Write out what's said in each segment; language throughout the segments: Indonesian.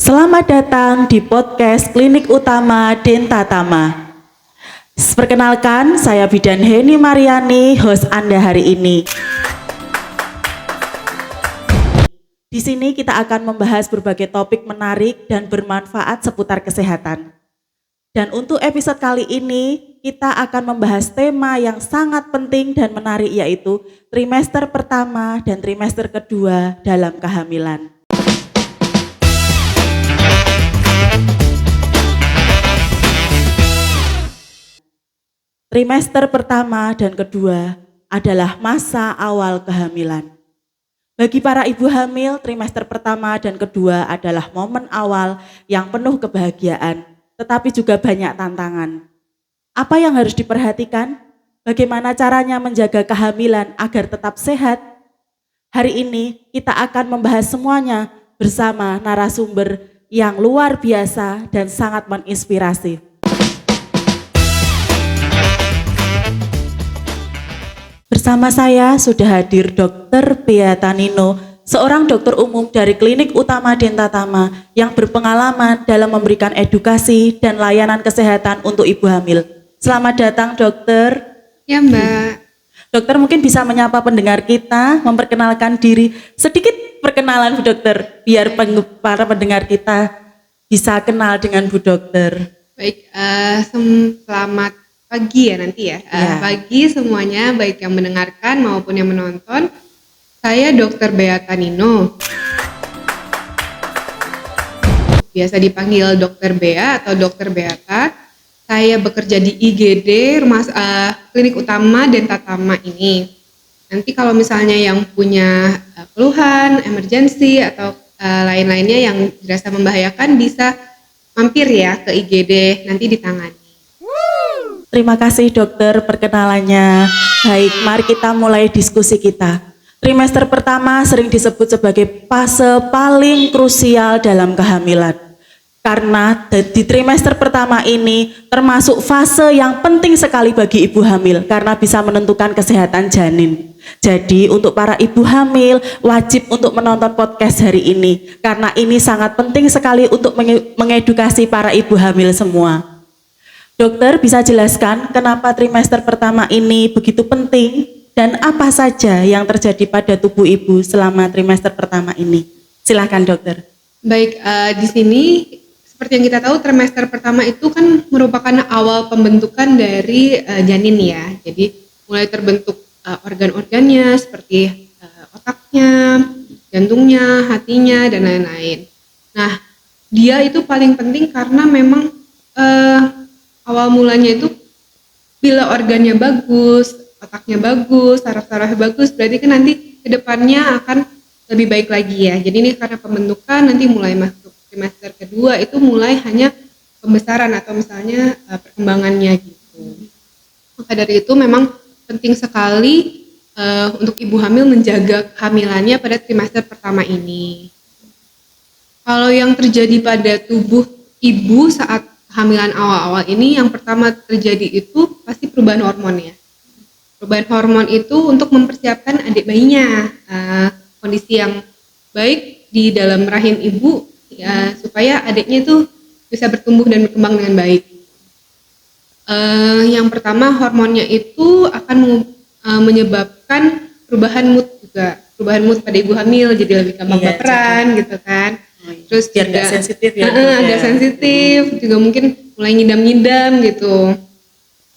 Selamat datang di podcast Klinik Utama Dentatama. Perkenalkan, saya Bidan Heni Mariani, host Anda hari ini. Di sini kita akan membahas berbagai topik menarik dan bermanfaat seputar kesehatan. Dan untuk episode kali ini, kita akan membahas tema yang sangat penting dan menarik, yaitu trimester pertama dan trimester kedua dalam kehamilan. Trimester pertama dan kedua adalah masa awal kehamilan. Bagi para ibu hamil, trimester pertama dan kedua adalah momen awal yang penuh kebahagiaan, tetapi juga banyak tantangan. Apa yang harus diperhatikan? Bagaimana caranya menjaga kehamilan agar tetap sehat? Hari ini kita akan membahas semuanya bersama narasumber yang luar biasa dan sangat menginspirasi. Bersama saya sudah hadir Dr. Beata Nino, seorang dokter umum dari Klinik Utama Dentatama yang berpengalaman dalam memberikan edukasi dan layanan kesehatan untuk ibu hamil. Selamat datang dokter. Ya Mbak. Dokter mungkin bisa menyapa pendengar kita, memperkenalkan diri. Sedikit perkenalan Bu Dokter, biar para pendengar kita bisa kenal dengan Bu Dokter. Baik, selamat pagi ya nanti ya. Pagi semuanya, baik yang mendengarkan maupun yang menonton. Saya Dr. Beata Nino. Biasa dipanggil Dr. Bea atau Dr. Beata. Saya bekerja di IGD Klinik Utama Dentatama ini. Nanti kalau misalnya yang punya keluhan, emergensi atau lain-lainnya yang dirasa membahayakan bisa mampir ya ke IGD, nanti ditangani. Terima kasih dokter perkenalannya. Baik, mari kita mulai diskusi kita. Trimester pertama sering disebut sebagai fase paling krusial dalam kehamilan. Karena di trimester pertama ini termasuk fase yang penting sekali bagi ibu hamil karena bisa menentukan kesehatan janin. Jadi untuk para ibu hamil wajib untuk menonton podcast hari ini karena ini sangat penting sekali untuk mengedukasi para ibu hamil semua. Dokter bisa jelaskan kenapa trimester pertama ini begitu penting dan apa saja yang terjadi pada tubuh ibu selama trimester pertama ini? Silakan dokter. Baik, di sini seperti yang kita tahu trimester pertama itu kan merupakan awal pembentukan dari janin ya. Jadi mulai terbentuk organ-organnya seperti otaknya, jantungnya, hatinya dan lain-lain. Nah, dia itu paling penting karena memang awal mulanya itu bila organnya bagus, otaknya bagus, saraf-sarafnya bagus, berarti kan nanti kedepannya akan lebih baik lagi ya. Jadi ini karena pembentukan nanti mulai masuk trimester kedua itu mulai hanya pembesaran atau misalnya perkembangannya gitu. Maka dari itu memang penting sekali untuk ibu hamil menjaga kehamilannya pada trimester pertama ini. Kalau yang terjadi pada tubuh ibu saat kehamilan awal-awal ini yang pertama terjadi itu pasti perubahan hormon ya. Perubahan hormon itu untuk mempersiapkan adik bayinya, kondisi yang baik di dalam rahim ibu ya, supaya adiknya itu bisa bertumbuh dan berkembang dengan baik. Yang pertama hormonnya itu akan menyebabkan perubahan mood juga, perubahan mood pada ibu hamil jadi lebih gampang baperan gitu kan. Terus biar juga sensitif ya. agak sensitif, juga mungkin mulai ngidam-ngidam gitu.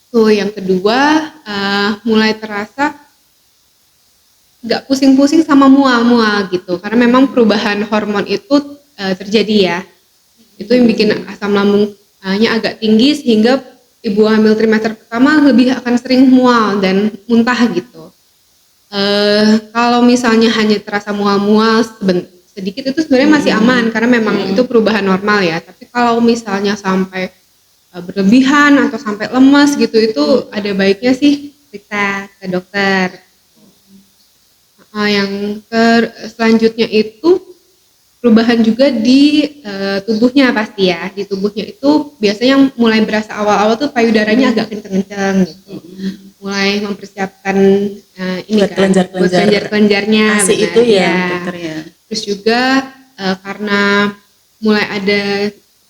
Tuh yang kedua mulai terasa nggak pusing-pusing sama mual-mual gitu, karena memang perubahan hormon itu terjadi ya. Itu yang bikin asam lambungnya agak tinggi sehingga ibu hamil trimester pertama lebih akan sering mual dan muntah gitu. Kalau misalnya hanya terasa mual-mual sedikit itu sebenarnya masih aman karena memang itu perubahan normal ya. Tapi kalau misalnya sampai berlebihan atau sampai lemas gitu itu ada baiknya sih periksa ke dokter. Yang selanjutnya itu perubahan juga di tubuhnya pasti ya. Di tubuhnya itu biasanya mulai berasa awal-awal tuh payudaranya agak kenceng-kenceng gitu. Mulai mempersiapkan ini kan kelenjar-kelenjarnya ASI itu ya dokter ya. Terus juga karena mulai ada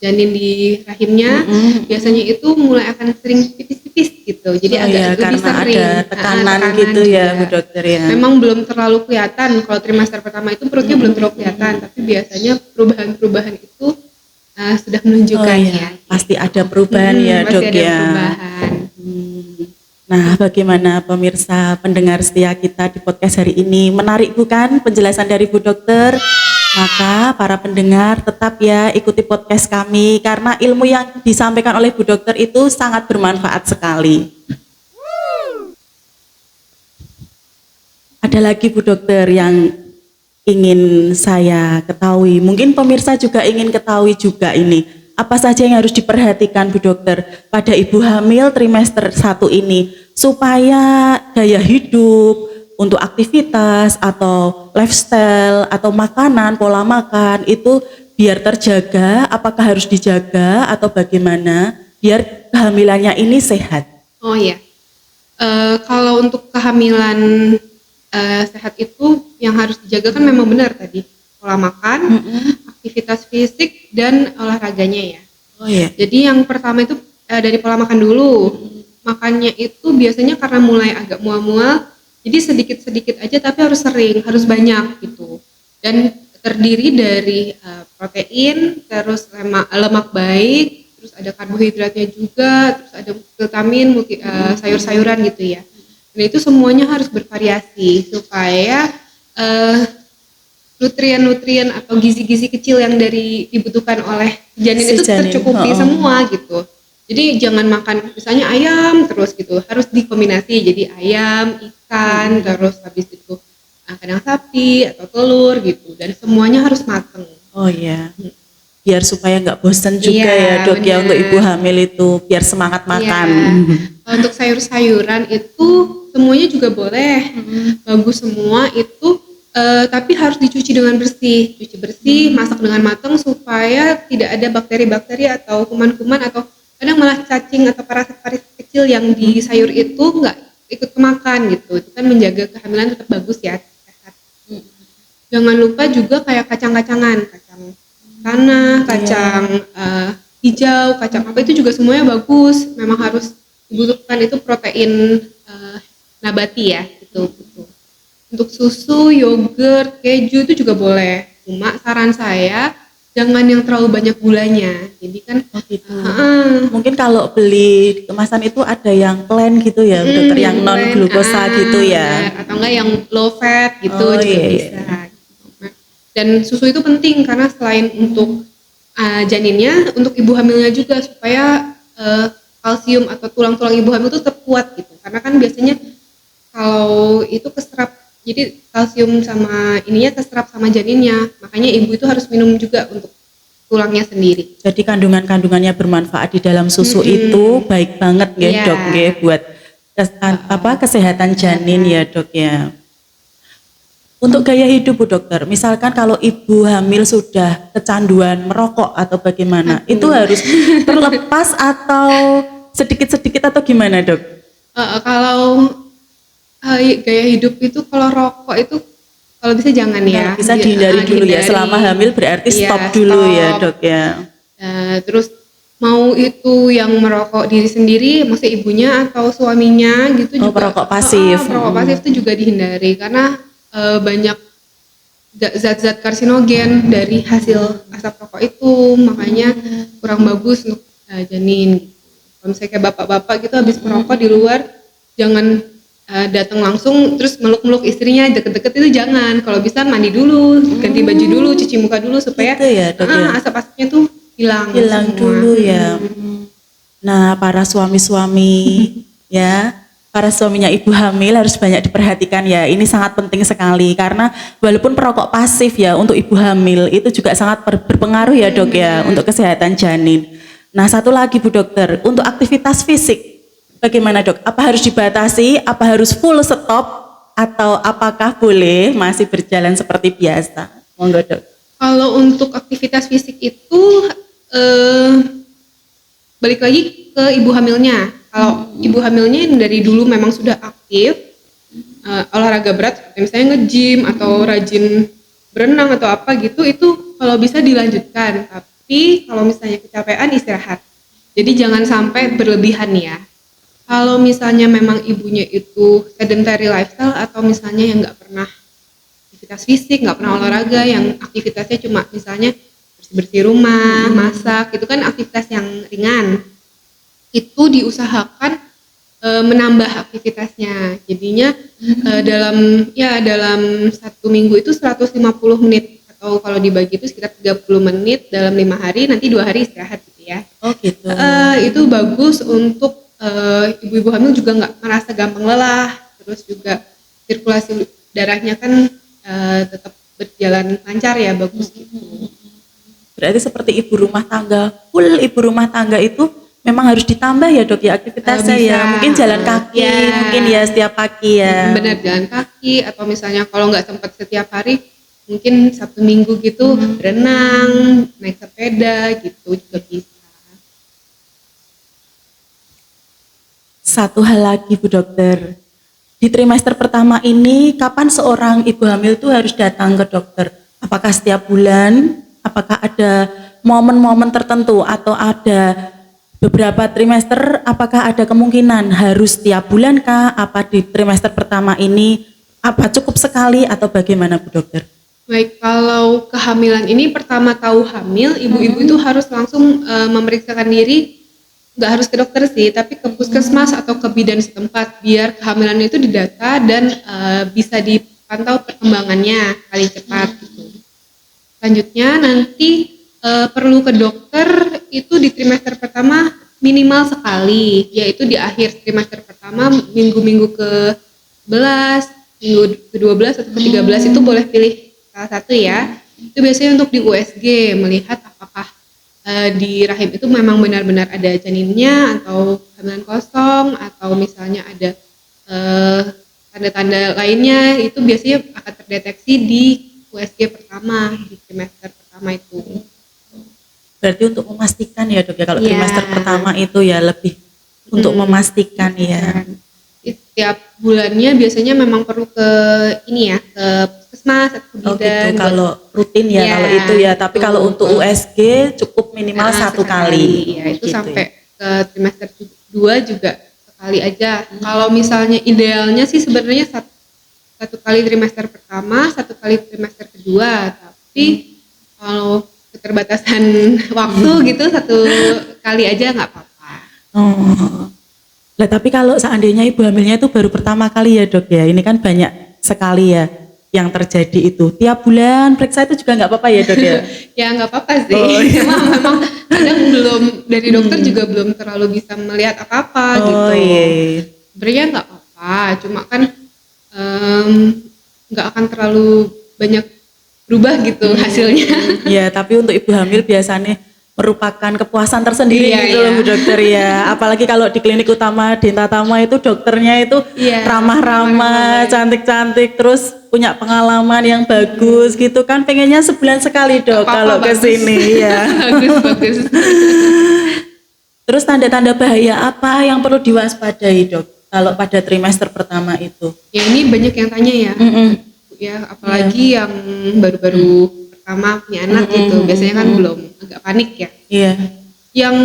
janin di rahimnya, biasanya itu mulai akan sering pipis-pipis gitu. Jadi agak iya, lebih karena sering. ada tekanan gitu ya Bu juga. Dokter ya. Memang belum terlalu kelihatan kalau trimester pertama itu perutnya belum terlalu kelihatan, tapi biasanya perubahan-perubahan itu sudah Oh menunjukkan iya, ya. pasti ada perubahan ya Pasti Dok ada ya. perubahan. Nah, bagaimana pemirsa pendengar setia kita di podcast hari ini? Menarik bukan penjelasan dari Bu Dokter? Maka para pendengar tetap ya ikuti podcast kami karena ilmu yang disampaikan oleh Bu Dokter itu sangat bermanfaat sekali. Ada lagi Bu Dokter yang ingin saya ketahui. Mungkin pemirsa juga ingin ketahui juga ini. Apa saja yang harus diperhatikan Bu Dokter pada ibu hamil trimester 1 ini supaya gaya hidup untuk aktivitas atau lifestyle atau makanan, pola makan itu biar terjaga, apakah harus dijaga atau bagaimana biar kehamilannya ini sehat? Oh iya. Kalau untuk kehamilan sehat itu yang harus dijaga kan memang benar tadi pola makan, aktivitas fisik dan olahraganya ya. Oh iya. Jadi yang pertama itu dari pola makan dulu. Makannya itu biasanya karena mulai agak mual-mual, jadi sedikit-sedikit aja tapi harus sering, harus banyak gitu. Dan terdiri dari protein, terus lemak baik, terus ada karbohidratnya juga, terus ada vitamin, sayur-sayuran gitu ya. Dan itu semuanya harus bervariasi supaya nutrien-nutrien atau gizi-gizi kecil yang dibutuhkan oleh janin Si itu janin, tercukupi semua gitu. Jadi jangan makan misalnya ayam terus gitu, harus dikombinasi jadi ayam, ikan, terus habis itu kadang sapi atau telur gitu, dan semuanya harus mateng. Oh iya. Biar supaya nggak bosan juga Iya, ya Dok ya benar. untuk ibu hamil itu biar semangat makan. Iya. Kalau untuk sayur-sayuran itu semuanya juga boleh, bagus semua itu, tapi harus dicuci dengan bersih, cuci bersih, masak dengan matang supaya tidak ada bakteri-bakteri atau kuman-kuman atau kadang malah cacing atau parasit-parasit kecil yang di sayur itu nggak ikut kemakan gitu. Itu kan menjaga kehamilan tetap bagus ya, sehat. Jangan lupa juga kayak kacang-kacangan, kacang tanah, kacang hijau, kacang apa itu juga semuanya bagus. Memang harus dibutuhkan itu protein nabati ya, gitu. Untuk susu, yogurt, keju itu juga boleh. Cuma saran saya jangan yang terlalu banyak gulanya. Jadi kan Oh gitu. Mungkin kalau beli kemasan itu ada yang plain gitu ya Dokter, yang non glukosa gitu ya. benar. Atau enggak yang low fat gitu Oh, juga iya, bisa. Nah, dan susu itu penting karena selain untuk janinnya, untuk ibu hamilnya juga supaya kalsium atau tulang-tulang ibu hamil itu tetap kuat gitu. Karena kan biasanya kalau itu keserap, jadi kalsium sama ininya keserap sama janinnya, makanya ibu itu harus minum juga untuk tulangnya sendiri. Jadi kandungan-kandungannya bermanfaat di dalam susu itu baik banget ya Iya. Dok ya buat kesehatan janin ya Dok ya. Untuk gaya hidup Bu Dokter, misalkan kalau ibu hamil sudah kecanduan merokok atau bagaimana, itu harus terlepas atau sedikit-sedikit atau gimana Dok? Kalau gaya hidup itu kalau rokok itu kalau bisa jangan ya. Bisa dihindari dulu ya, selama hamil berarti Iya, stop dulu ya stop. Dok ya. Terus mau itu yang merokok diri sendiri, maksudnya ibunya atau suaminya gitu Oh, juga. perokok pasif. Perokok pasif itu juga dihindari karena banyak zat-zat karsinogen dari hasil asap rokok itu, makanya kurang bagus untuk janin. Kalau misalnya kayak bapak-bapak gitu habis merokok di luar, jangan datang langsung terus meluk-meluk istrinya deket-deket, itu jangan. Kalau bisa mandi dulu, ganti baju dulu, cuci muka dulu supaya Gitu ya, Dok, ya? asap-asapnya tuh hilang semua. Dulu ya. Nah, para suami-suami ya, para suaminya ibu hamil harus banyak diperhatikan ya. Ini sangat penting sekali karena walaupun perokok pasif ya untuk ibu hamil itu juga sangat berpengaruh ya Dok ya untuk kesehatan janin. Nah, satu lagi Bu Dokter, untuk aktivitas fisik bagaimana Dok? Apa harus dibatasi? Apa harus full stop? Atau apakah boleh masih berjalan seperti biasa? Monggo Dok. Kalau untuk aktivitas fisik itu balik lagi ke ibu hamilnya. Kalau ibu hamilnya yang dari dulu memang sudah aktif olahraga berat, seperti misalnya nge-gym atau rajin berenang atau apa gitu, itu kalau bisa dilanjutkan. Tapi kalau misalnya kecapean, istirahat. Jadi jangan sampai berlebihan ya. Kalau misalnya memang ibunya itu sedentary lifestyle atau misalnya yang nggak pernah aktivitas fisik, nggak pernah olahraga, yang aktivitasnya cuma misalnya bersih-bersih rumah, masak, itu kan aktivitas yang ringan. Itu diusahakan menambah aktivitasnya. Jadinya dalam 1 minggu itu 150 menit, atau kalau dibagi itu sekitar 30 menit dalam 5 hari, nanti 2 hari istirahat gitu ya. Oh gitu. Itu bagus untuk ibu-ibu hamil juga nggak merasa gampang lelah, terus juga sirkulasi darahnya kan tetap berjalan lancar ya, bagus gitu. Berarti seperti ibu rumah tangga, full ibu rumah tangga itu memang harus ditambah ya dok ya aktivitasnya Bisa. ya. Mungkin jalan kaki, Ya. mungkin ya setiap pagi ya. Benar, jalan kaki, atau misalnya kalau nggak sempat setiap hari, mungkin Sabtu Minggu gitu berenang, naik sepeda gitu juga bisa. Satu hal lagi Bu Dokter, di trimester pertama ini kapan seorang ibu hamil itu harus datang ke dokter? Apakah setiap bulan? Apakah ada momen-momen tertentu atau ada beberapa trimester? Apakah ada kemungkinan harus setiap bulan kah? Apa di trimester pertama ini apa cukup sekali atau bagaimana Bu Dokter? Baik, kalau kehamilan ini pertama tahu hamil, ibu-ibu itu harus langsung memeriksakan diri. Nggak harus ke dokter sih, tapi ke puskesmas atau ke bidan setempat biar kehamilan itu didata dan bisa dipantau perkembangannya paling cepat gitu. Selanjutnya nanti perlu ke dokter itu di trimester pertama minimal sekali, yaitu di akhir trimester pertama minggu-minggu ke-11, minggu ke-12 atau ke-13 itu boleh pilih salah satu ya. Itu biasanya untuk di USG, melihat apakah di rahim itu memang benar-benar ada janinnya atau kehamilan kosong, atau misalnya ada tanda-tanda lainnya, itu biasanya akan terdeteksi di USG pertama, di trimester pertama itu. Berarti untuk memastikan ya dok ya, kalau Iya. trimester pertama itu ya lebih untuk memastikan ya. Setiap bulannya biasanya memang perlu ke ini ya, ke puskesmas atau ke Oh bidan. gitu, kalau rutin ya, Iya, kalau itu ya. Tapi kalau betul. untuk USG cukup minimal satu kali. Ya, itu Gitu sampai ke trimester 2 juga sekali aja. Kalau misalnya idealnya sih sebenarnya satu kali trimester pertama, satu kali trimester kedua. Tapi kalau keterbatasan waktu gitu, satu kali aja nggak apa-apa. Oh. Lah tapi kalau seandainya ibu hamilnya itu baru pertama kali ya dok ya, ini kan banyak sekali ya yang terjadi itu. Tiap bulan periksa itu juga nggak apa-apa ya dok ya? Ya nggak apa-apa sih. Oh, iya. memang kadang belum dari dokter juga belum terlalu bisa melihat apa-apa Oh gitu. iya. Sebenarnya nggak apa-apa, cuma kan nggak akan terlalu banyak berubah gitu hasilnya. Ya tapi untuk ibu hamil biasanya merupakan kepuasan tersendiri Iya, gitu loh iya. Bu Dokter ya. Apalagi kalau di klinik utama Denta Tama itu dokternya itu Iya, ramah-ramah, cantik-cantik, terus punya pengalaman yang bagus gitu kan. Pengennya sebulan sekali dok Apa-apa, kalau ke bagus. sini ya. bagus. Terus tanda-tanda bahaya apa yang perlu diwaspadai dok kalau pada trimester pertama itu? Ya ini banyak yang tanya ya. Ya apalagi yang baru-baru pertama punya anak gitu. Biasanya kan belum, agak panik ya. Iya. Yang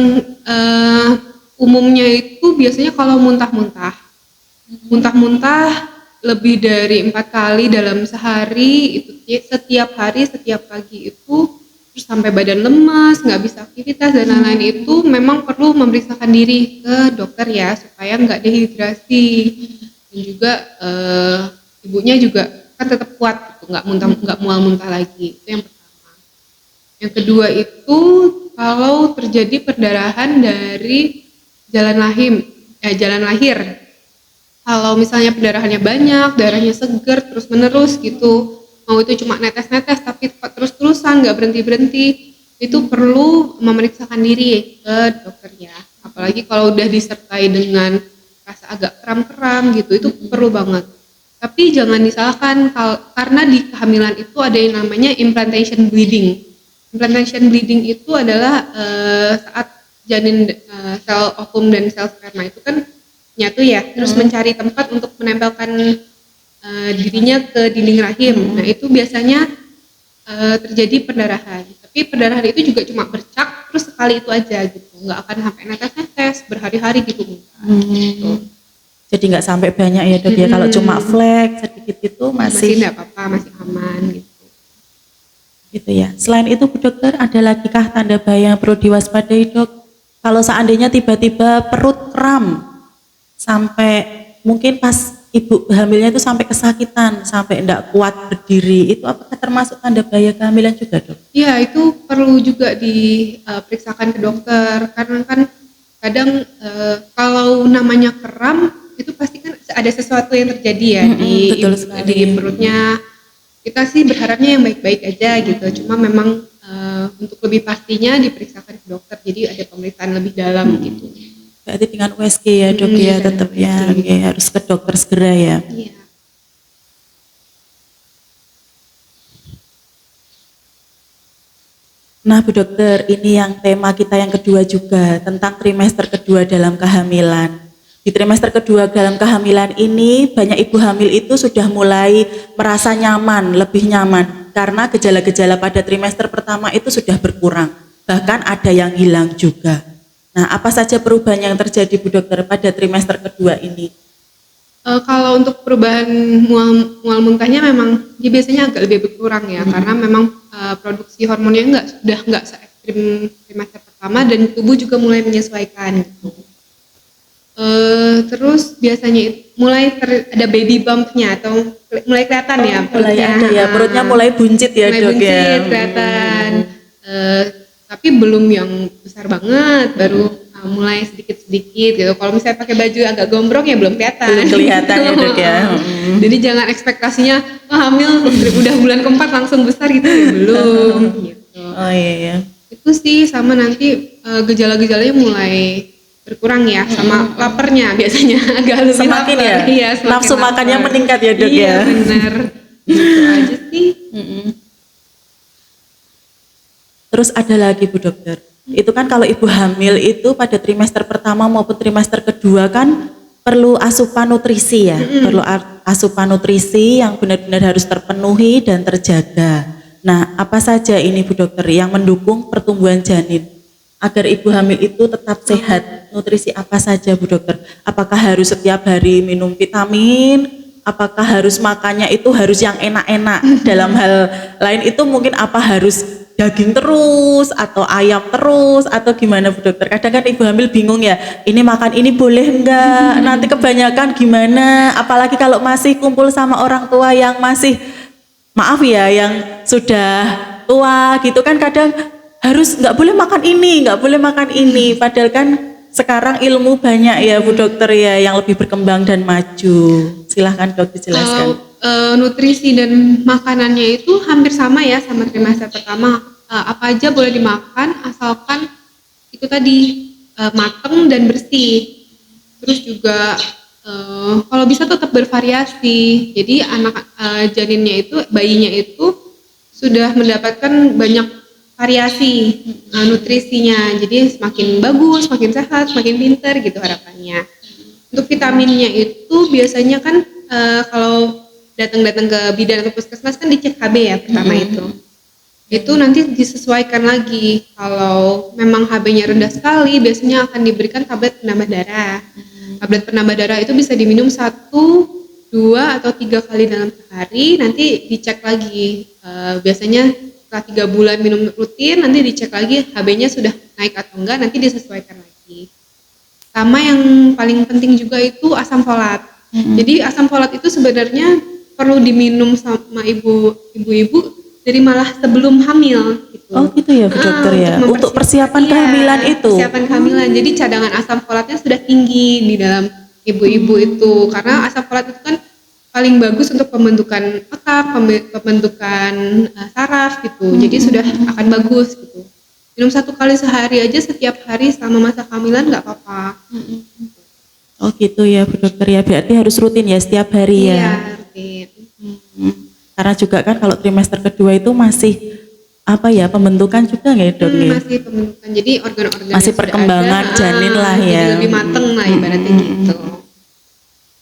umumnya itu biasanya kalau muntah-muntah lebih dari 4 kali dalam sehari, itu setiap hari, setiap pagi itu, terus sampai badan lemas, nggak bisa aktivitas dan lain-lain, itu memang perlu memeriksakan diri ke dokter ya, supaya nggak dehidrasi. Dan juga ibunya juga kan tetap kuat gitu, nggak mual muntah lagi. Itu yang pertama. Yang kedua itu kalau terjadi perdarahan dari jalan lahir. Kalau misalnya perdarahannya banyak, darahnya seger terus-menerus gitu, mau itu cuma netes-netes tapi terus-terusan nggak berhenti-berhenti, itu perlu memeriksakan diri ke dokter ya. Apalagi kalau udah disertai dengan rasa agak kram-kram gitu, itu perlu banget. Tapi jangan disalahkan karena di kehamilan itu ada yang namanya implantation bleeding. Implantation bleeding itu adalah saat janin sel ovum dan sel sperma itu kan nyatu ya, terus mencari tempat untuk menempelkan dirinya ke dinding rahim. Nah itu biasanya terjadi pendarahan. Tapi pendarahan itu juga cuma bercak terus sekali itu aja gitu, nggak akan sampai netes-netes berhari-hari gitu enggak. Gitu. Jadi nggak sampai banyak ya dok ya. Kalau cuma flek sedikit itu Masih masih nggak apa-apa, masih aman gitu. gitu ya. Selain itu Bu Dokter, ada lagi kah tanda bahaya yang perlu diwaspadai dok? Kalau seandainya tiba-tiba perut kram sampai mungkin pas ibu hamilnya itu sampai kesakitan, sampai enggak kuat berdiri, itu apakah termasuk tanda bahaya kehamilan juga dok? Iya, itu perlu juga diperiksakan ke dokter karena kan kadang kalau namanya kram itu pasti kan ada sesuatu yang terjadi ya Betul sekali. di perutnya. Kita sih berharapnya yang baik-baik aja gitu. Cuma memang untuk lebih pastinya diperiksakan ke dokter. Jadi ada pemeriksaan lebih dalam gitu. Berarti dengan USG ya dok ya, Iya, tetap ya, USG. oke, harus ke dokter segera ya. Iya. Nah Bu Dokter, ini yang tema kita yang kedua juga, tentang trimester kedua dalam kehamilan. Di trimester kedua dalam kehamilan ini, banyak ibu hamil itu sudah mulai merasa nyaman, lebih nyaman. Karena gejala-gejala pada trimester pertama itu sudah berkurang. Bahkan ada yang hilang juga. Nah, apa saja perubahan yang terjadi Bu Dokter pada trimester kedua ini? Kalau untuk perubahan mual muntahnya memang dia biasanya agak lebih berkurang ya, karena memang produksi hormonnya sudah nggak se ekstrim trimester pertama dan tubuh juga mulai menyesuaikan gitu. Terus biasanya mulai ada baby bumpnya atau mulai kelihatan ya Mulai perutnya. ada ya, perutnya mulai buncit ya Mulai dok buncit, ya. kelihatan. Tapi belum yang besar banget, baru mulai sedikit-sedikit gitu. Kalau misalnya pakai baju agak gombrong ya belum kelihatan. Belum kelihatan ya dok ya. Jadi jangan ekspektasinya hamil udah bulan keempat langsung besar gitu ya belum. Gitu. Oh iya ya. Itu sih sama nanti gejala-gejalanya mulai berkurang ya, sama laparnya biasanya agak lebih Semakin lapar. ya? Iya, semakin Nafsu makannya lapar. meningkat ya dok Iya, ya. benar. Gitu aja sih. Terus ada lagi Bu Dokter, itu kan kalau ibu hamil itu pada trimester pertama maupun trimester kedua kan perlu asupan nutrisi ya, perlu asupan nutrisi yang benar-benar harus terpenuhi dan terjaga. Nah, apa saja ini Bu Dokter yang mendukung pertumbuhan janin agar ibu hamil itu tetap sehat? Nutrisi apa saja Bu Dokter? Apakah harus setiap hari minum vitamin? Apakah harus makannya itu harus yang enak-enak? Dalam hal lain itu mungkin apa harus daging terus atau ayam terus atau gimana Bu Dokter? Kadang kan ibu hamil bingung ya, ini makan ini boleh enggak? Nanti kebanyakan gimana? Apalagi kalau masih kumpul sama orang tua yang masih, maaf ya, yang sudah tua gitu kan, kadang harus nggak boleh makan ini, nggak boleh makan ini. Padahal kan sekarang ilmu banyak ya Bu Dokter ya, yang lebih berkembang dan maju. Silahkan dok dijelaskan. Nutrisi dan makanannya itu hampir sama ya sama trimester pertama. Apa aja boleh dimakan asalkan itu tadi mateng dan bersih. Terus juga kalau bisa tetap bervariasi. Jadi anak janinnya itu, bayinya itu sudah mendapatkan banyak variasi nutrisinya. Jadi semakin bagus, semakin sehat, semakin pintar gitu harapannya. Untuk vitaminnya itu biasanya kan kalau datang ke bidan atau puskesmas kan dicek KB ya pertama itu. Itu nanti disesuaikan lagi. Kalau memang HB-nya rendah sekali, biasanya akan diberikan tablet penambah darah. Tablet penambah darah itu bisa diminum 1, 2, atau 3 kali dalam sehari. Nanti dicek lagi. Biasanya setelah 3 bulan minum rutin, nanti dicek lagi HB-nya sudah naik atau enggak, nanti disesuaikan lagi. Sama yang paling penting juga itu asam folat. Jadi asam folat itu sebenarnya perlu diminum sama ibu-ibu dari malah sebelum hamil gitu. Oh gitu ya Bu Dokter ya, untuk persiapan kehamilan itu. Persiapan kehamilan. Jadi cadangan asam folatnya sudah tinggi di dalam ibu-ibu itu, karena asam folat itu kan paling bagus untuk pembentukan otak, pembentukan saraf gitu. Jadi sudah akan bagus gitu. Minum 1 kali sehari aja setiap hari selama masa kehamilan nggak apa-apa. Oh gitu ya Bu Dokter ya, berarti harus rutin ya setiap hari ya. Iya, rutin. Karena juga kan kalau trimester kedua itu masih apa ya, pembentukan juga nggak dok ya? Masih pembentukan, jadi organ-organ Masih perkembangan janin lah ya. jadi lebih mateng lah ibaratnya gitu.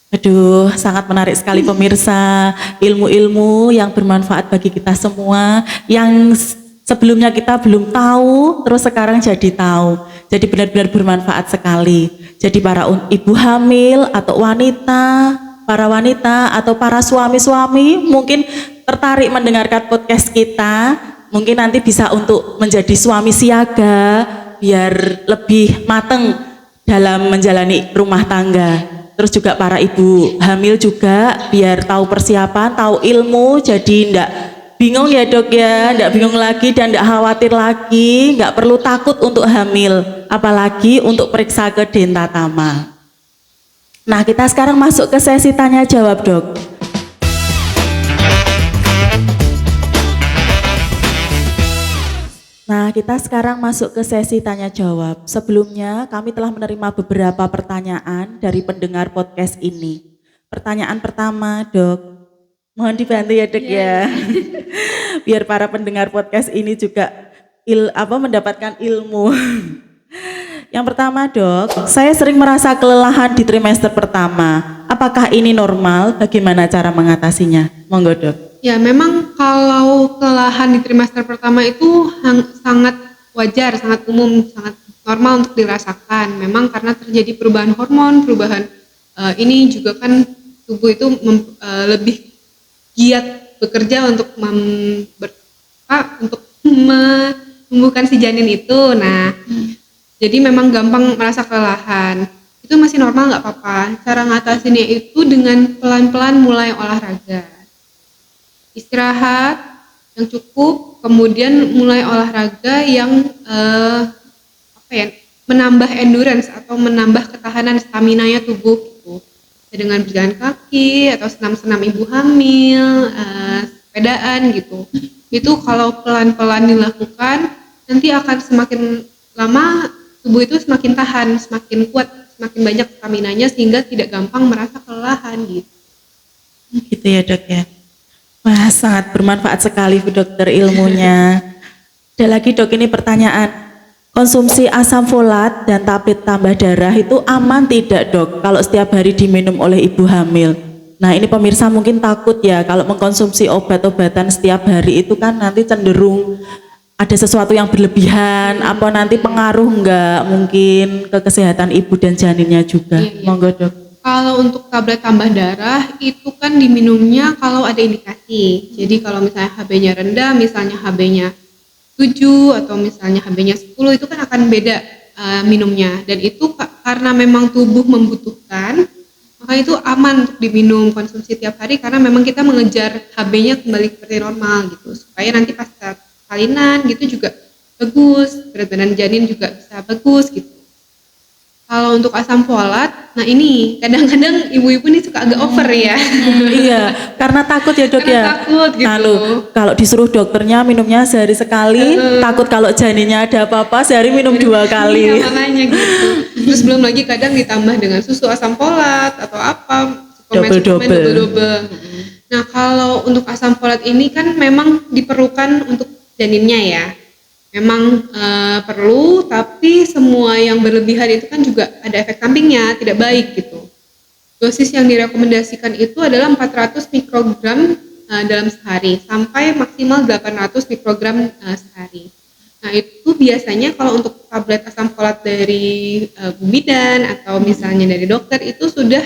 Aduh, sangat menarik sekali pemirsa, ilmu-ilmu yang bermanfaat bagi kita semua, yang sebelumnya kita belum tahu, terus sekarang jadi tahu. Jadi benar-benar bermanfaat sekali. Jadi para ibu hamil atau wanita, para wanita atau para suami-suami mungkin tertarik mendengarkan podcast kita, mungkin nanti bisa untuk menjadi suami siaga, biar lebih mateng dalam menjalani rumah tangga. Terus juga para ibu hamil juga biar tahu persiapan, tahu ilmu, jadi enggak bingung ya dok ya, enggak bingung lagi dan enggak khawatir lagi, enggak perlu takut untuk hamil, apalagi untuk periksa ke Dentatama. Nah kita sekarang masuk ke sesi tanya jawab dok. Nah, kita sekarang masuk ke sesi tanya jawab. Sebelumnya, kami telah menerima beberapa pertanyaan dari pendengar podcast ini. Pertanyaan pertama, Dok. Mohon dibantu ya, Dok ya. Biar para pendengar podcast ini juga mendapatkan ilmu. Yang pertama, Dok, saya sering merasa kelelahan di trimester pertama. Apakah ini normal? Bagaimana cara mengatasinya? Monggo, Dok. Ya, memang kalau kelelahan di trimester pertama itu sangat wajar, sangat umum, sangat normal untuk dirasakan. Memang karena terjadi perubahan hormon, ini juga kan tubuh itu lebih giat bekerja untuk menumbuhkan si janin itu. Nah, jadi memang gampang merasa kelelahan. Itu masih normal, nggak apa-apa. Cara ngatasinnya itu dengan pelan-pelan mulai olahraga. Istirahat yang cukup, kemudian mulai olahraga yang menambah endurance atau menambah ketahanan stamina-nya tubuh gitu. Dengan berjalan kaki atau senam-senam ibu hamil, sepedaan gitu. Itu kalau pelan-pelan dilakukan, nanti akan semakin lama tubuh itu semakin tahan, semakin kuat, semakin banyak stamina-nya sehingga tidak gampang merasa kelelahan gitu. Gitu ya dok ya. Wah, sangat bermanfaat sekali Bu Dokter ilmunya. Ada lagi dok, ini pertanyaan. Konsumsi asam folat dan tablet tambah darah itu aman tidak dok kalau setiap hari diminum oleh ibu hamil? Nah ini pemirsa mungkin takut ya kalau mengkonsumsi obat-obatan setiap hari itu kan nanti cenderung ada sesuatu yang berlebihan, apa nanti pengaruh enggak mungkin ke kesehatan ibu dan janinnya juga. Iya. Monggo dok. Kalau untuk tablet tambah darah itu kan diminumnya kalau ada indikasi. Jadi kalau misalnya HB-nya rendah, misalnya HB-nya 7 atau misalnya HB-nya 10 itu kan akan beda minumnya. Dan itu karena memang tubuh membutuhkan, maka itu aman untuk diminum konsumsi tiap hari karena memang kita mengejar HB-nya kembali seperti normal gitu. Supaya nanti pas salinan gitu juga bagus, berat badan janin juga bisa bagus gitu. Kalau untuk asam folat, nah ini kadang-kadang ibu-ibu nih suka agak over ya. Iya, karena takut ya dok Karena ya. takut gitu. Lalu kalau disuruh dokternya minumnya sehari sekali, takut kalau janinnya ada apa-apa sehari minum 2 kali. Iya, makanya gitu. Terus belum lagi kadang ditambah dengan susu asam folat atau apa, suplemen double-double. Nah kalau untuk asam folat ini kan memang diperlukan untuk janinnya ya. Memang perlu, tapi semua yang berlebihan itu kan juga ada efek sampingnya, tidak baik gitu. Dosis yang direkomendasikan itu adalah 400 mikrogram dalam sehari, sampai maksimal 800 mikrogram sehari. Nah itu biasanya kalau untuk tablet asam folat dari Bu Bidan atau misalnya dari dokter itu sudah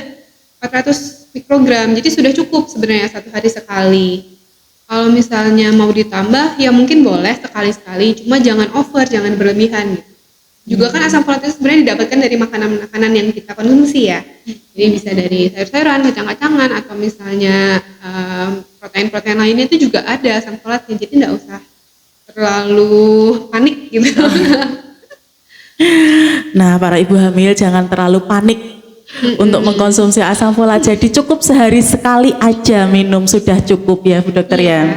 400 mikrogram, jadi sudah cukup sebenarnya 1 hari sekali. Kalau misalnya mau ditambah, ya mungkin boleh sekali-sekali, cuma jangan over, jangan berlebihan gitu. Juga kan asam folat itu sebenarnya didapatkan dari makanan-makanan yang kita konsumsi ya. Jadi bisa dari sayur-sayuran, kacang-kacangan, atau misalnya protein-protein lainnya itu juga ada asam folatnya, jadi nggak usah terlalu panik gitu. Nah para ibu hamil jangan terlalu panik untuk mengkonsumsi asam folat. Jadi cukup sehari sekali aja minum sudah cukup ya Bu Dokter ya.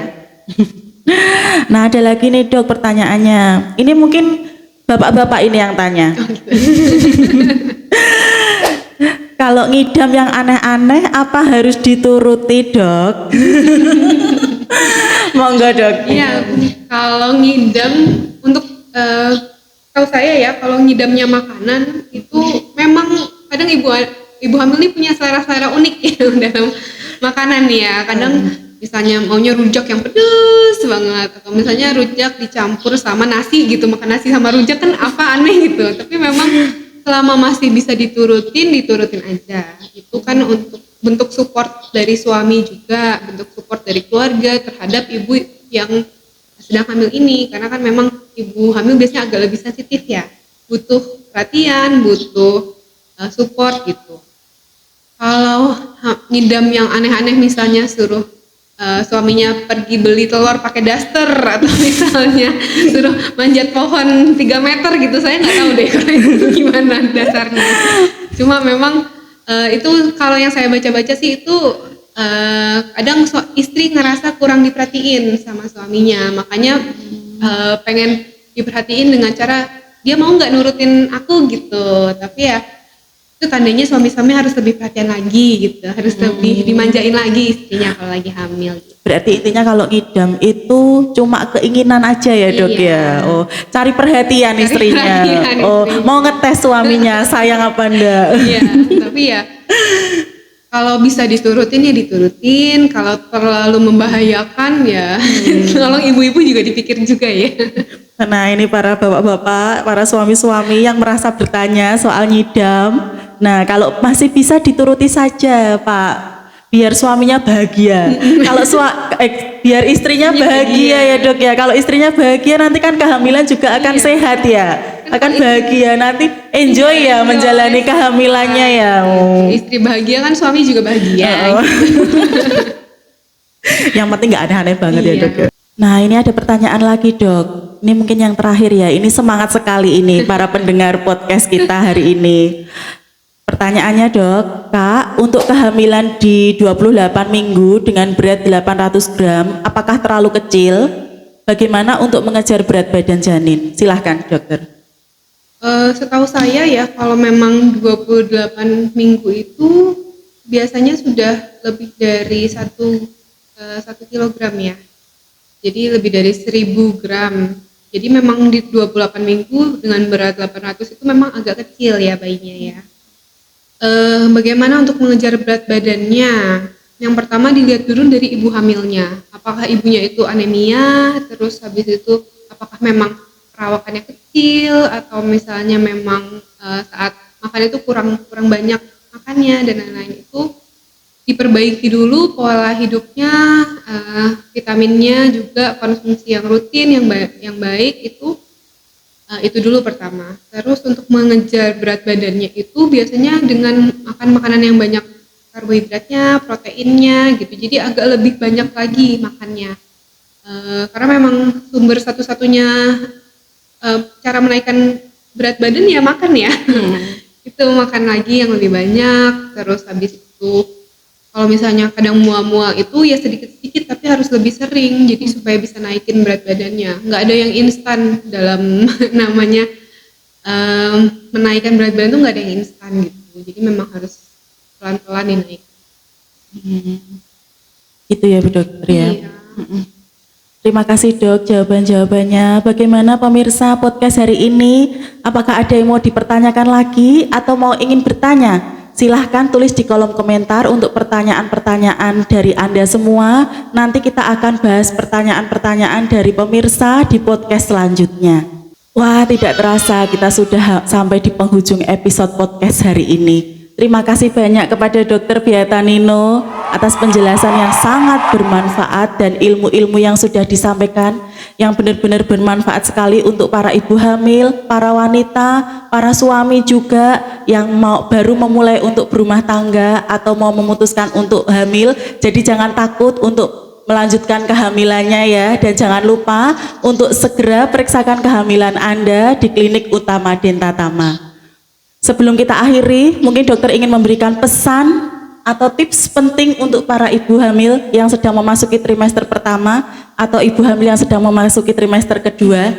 Nah ada lagi nih dok pertanyaannya. Ini mungkin bapak-bapak ini yang tanya. Kalau ngidam yang aneh-aneh apa harus dituruti dok? Monggo dok. Iya, kalau ngidam untuk tahu saya ya, kalau ngidamnya makanan itu memang kadang ibu hamil ini punya selera-selera unik ya dalam makanan nih ya. Kadang misalnya maunya rujak yang pedes banget, atau misalnya rujak dicampur sama nasi gitu, makan nasi sama rujak kan apa aneh gitu. Tapi memang selama masih bisa diturutin aja. Itu kan untuk bentuk support dari suami juga, bentuk support dari keluarga terhadap ibu yang sedang hamil ini, karena kan memang ibu hamil biasanya agak lebih sensitif ya, butuh perhatian, butuh support gitu. Kalau ngidam yang aneh-aneh misalnya suruh suaminya pergi beli telur pakai daster, atau misalnya suruh manjat pohon 3 meter gitu, saya nggak tahu deh kalau itu gimana dasarnya. Cuma memang itu kalau yang saya baca-baca sih itu kadang istri ngerasa kurang diperhatiin sama suaminya, makanya pengen diperhatiin dengan cara dia mau nggak nurutin aku gitu. Tapi ya itu tandanya suami-suami harus lebih perhatian lagi gitu, harus lebih dimanjain lagi istrinya kalau lagi hamil gitu. Berarti intinya kalau ngidam itu cuma keinginan aja ya dok ya. Oh, cari perhatian istrinya. Oh, mau ngetes suaminya sayang apa enggak. Iya, tapi ya kalau bisa diturutin ya diturutin, kalau terlalu membahayakan ya tolong ibu-ibu juga dipikir juga ya. Nah ini para bapak-bapak, para suami-suami yang merasa bertanya soal ngidam. Nah kalau masih bisa dituruti saja Pak, biar suaminya bahagia. Kalau biar istrinya bahagia ya dok ya. Kalau istrinya bahagia nanti kan kehamilan juga akan sehat ya, akan bahagia nanti enjoy ya menjalani kehamilannya ya. Istri bahagia kan suami juga bahagia. Yang penting nggak aneh-aneh banget ya dok. Nah ini ada pertanyaan lagi dok. Ini mungkin yang terakhir ya. Ini semangat sekali ini para pendengar podcast kita hari ini. Pertanyaannya dok, Kak, untuk kehamilan di 28 minggu dengan berat 800 gram, apakah terlalu kecil? Bagaimana untuk mengejar berat badan janin? Silahkan dokter. Setahu saya ya, kalau memang 28 minggu itu biasanya sudah lebih dari 1 kilogram ya. Jadi lebih dari 1000 gram. Jadi memang di 28 minggu dengan berat 800 itu memang agak kecil ya bayinya ya. Bagaimana untuk mengejar berat badannya? Yang pertama dilihat dulu dari ibu hamilnya. Apakah ibunya itu anemia, terus habis itu apakah memang perawakannya kecil, atau misalnya memang saat makan itu kurang banyak makannya dan lain-lain. Itu diperbaiki dulu pola hidupnya, vitaminnya juga, konsumsi yang rutin yang baik itu dulu pertama. Terus untuk mengejar berat badannya itu biasanya dengan makan makanan yang banyak karbohidratnya, proteinnya gitu. Jadi agak lebih banyak lagi makannya. Karena memang sumber satu-satunya cara menaikkan berat badan ya makan ya. Itu makan lagi yang lebih banyak. Terus habis itu kalau misalnya kadang mual-mual itu ya sedikit-sedikit tapi harus lebih sering, jadi supaya bisa naikin berat badannya. Nggak ada yang instan dalam namanya menaikkan berat badan itu, nggak ada yang instan gitu. Jadi memang harus pelan-pelan dinaik. Itu ya Bu Dokter ya. Iya. Terima kasih dok jawaban-jawabannya. Bagaimana pemirsa podcast hari ini? Apakah ada yang mau dipertanyakan lagi atau mau ingin bertanya? Silahkan tulis di kolom komentar untuk pertanyaan-pertanyaan dari Anda semua. Nanti kita akan bahas pertanyaan-pertanyaan dari pemirsa di podcast selanjutnya. Wah, tidak terasa kita sudah sampai di penghujung episode podcast hari ini. Terima kasih banyak kepada Dr. Beata Nino atas penjelasan yang sangat bermanfaat dan ilmu-ilmu yang sudah disampaikan yang benar-benar bermanfaat sekali untuk para ibu hamil, para wanita, para suami juga yang baru memulai untuk berumah tangga atau mau memutuskan untuk hamil. Jadi jangan takut untuk melanjutkan kehamilannya ya, dan jangan lupa untuk segera periksakan kehamilan Anda di Klinik Utama Dentatama. Sebelum kita akhiri, mungkin dokter ingin memberikan pesan atau tips penting untuk para ibu hamil yang sedang memasuki trimester pertama atau ibu hamil yang sedang memasuki trimester kedua.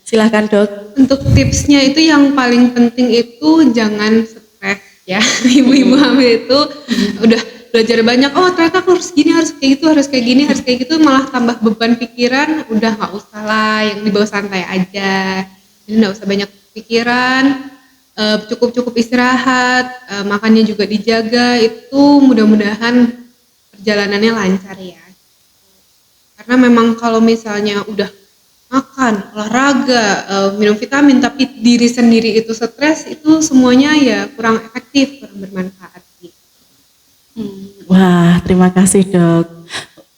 Silahkan dok. Untuk tipsnya itu yang paling penting itu jangan stres ya. Ibu-ibu hamil itu udah belajar banyak, oh ternyata aku harus gini, harus kayak gitu, harus kayak gini, harus kayak gitu, malah tambah beban pikiran. Udah nggak usah lah, yang dibawa santai aja. Jadi nggak usah banyak pikiran. cukup istirahat, makannya juga dijaga, itu mudah-mudahan perjalanannya lancar ya. Karena memang kalau misalnya udah makan, olahraga, minum vitamin tapi diri sendiri itu stres, itu semuanya ya kurang efektif, kurang bermanfaat gitu. Wah, terima kasih dok.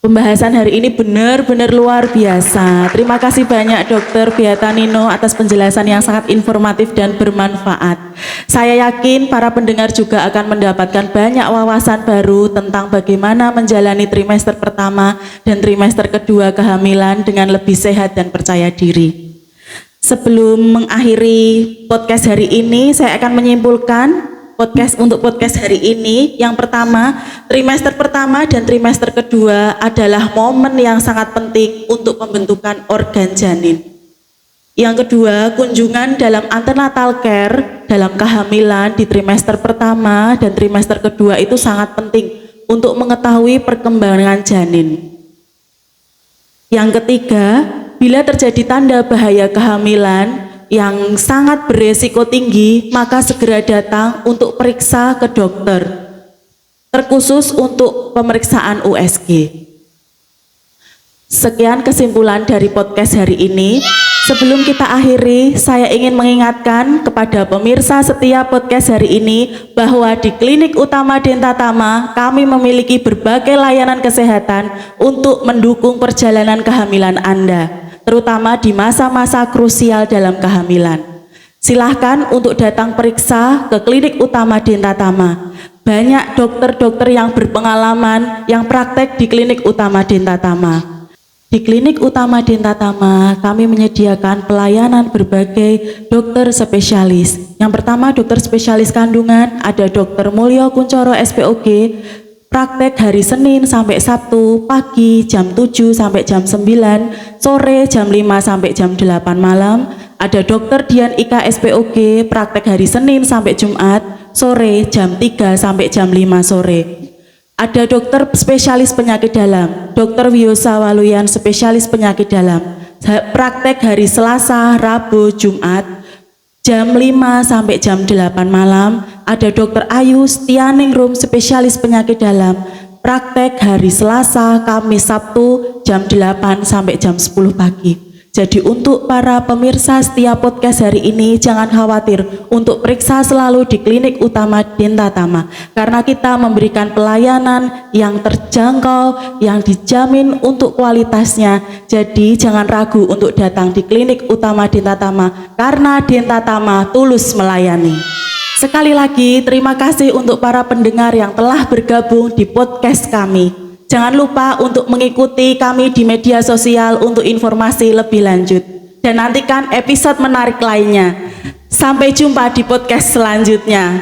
Pembahasan hari ini benar-benar luar biasa. Terima kasih banyak Dokter Beata Nino atas penjelasan yang sangat informatif dan bermanfaat. Saya yakin para pendengar juga akan mendapatkan banyak wawasan baru tentang bagaimana menjalani trimester pertama dan trimester kedua kehamilan dengan lebih sehat dan percaya diri. Sebelum mengakhiri podcast hari ini, saya akan menyimpulkan untuk podcast hari ini. Yang pertama, trimester pertama dan trimester kedua adalah momen yang sangat penting untuk pembentukan organ janin. Yang kedua, kunjungan dalam antenatal care dalam kehamilan di trimester pertama dan trimester kedua itu sangat penting untuk mengetahui perkembangan janin. Yang ketiga, bila terjadi tanda bahaya kehamilan yang sangat beresiko tinggi, maka segera datang untuk periksa ke dokter, terkhusus untuk pemeriksaan USG. Sekian kesimpulan dari podcast hari ini. Sebelum kita akhiri, saya ingin mengingatkan kepada pemirsa setiap podcast hari ini bahwa di Klinik Utama Dentatama kami memiliki berbagai layanan kesehatan untuk mendukung perjalanan kehamilan Anda, terutama di masa-masa krusial dalam kehamilan. Silahkan untuk datang periksa ke Klinik Utama Dentatama. Banyak dokter-dokter yang berpengalaman yang praktek di Klinik Utama Dentatama. Di Klinik Utama Dentatama kami menyediakan pelayanan berbagai dokter spesialis. Yang pertama, dokter spesialis kandungan, ada Dokter Mulyo Kuncoro SPOG, praktek hari Senin sampai Sabtu pagi jam 7 sampai jam 9, sore jam 5 sampai jam 8 malam. Ada Dokter Dian Ika SPOG, praktek hari Senin sampai Jumat, sore jam 3 sampai jam 5 sore. Ada dokter spesialis penyakit dalam, Dokter Wiosa Waluyan spesialis penyakit dalam, praktek hari Selasa, Rabu, Jumat, jam 5 sampai jam 8 malam. Ada Dokter Ayu Setianingrum spesialis penyakit dalam, praktek hari Selasa, Kamis, Sabtu, jam 8 sampai jam 10 pagi. Jadi untuk para pemirsa setiap podcast hari ini, jangan khawatir untuk periksa selalu di Klinik Utama Dentatama, karena kita memberikan pelayanan yang terjangkau, yang dijamin untuk kualitasnya. Jadi jangan ragu untuk datang di Klinik Utama Dentatama, karena Dentatama tulus melayani. Sekali lagi terima kasih untuk para pendengar yang telah bergabung di podcast kami. Jangan lupa untuk mengikuti kami di media sosial untuk informasi lebih lanjut. Dan nantikan episode menarik lainnya. Sampai jumpa di podcast selanjutnya.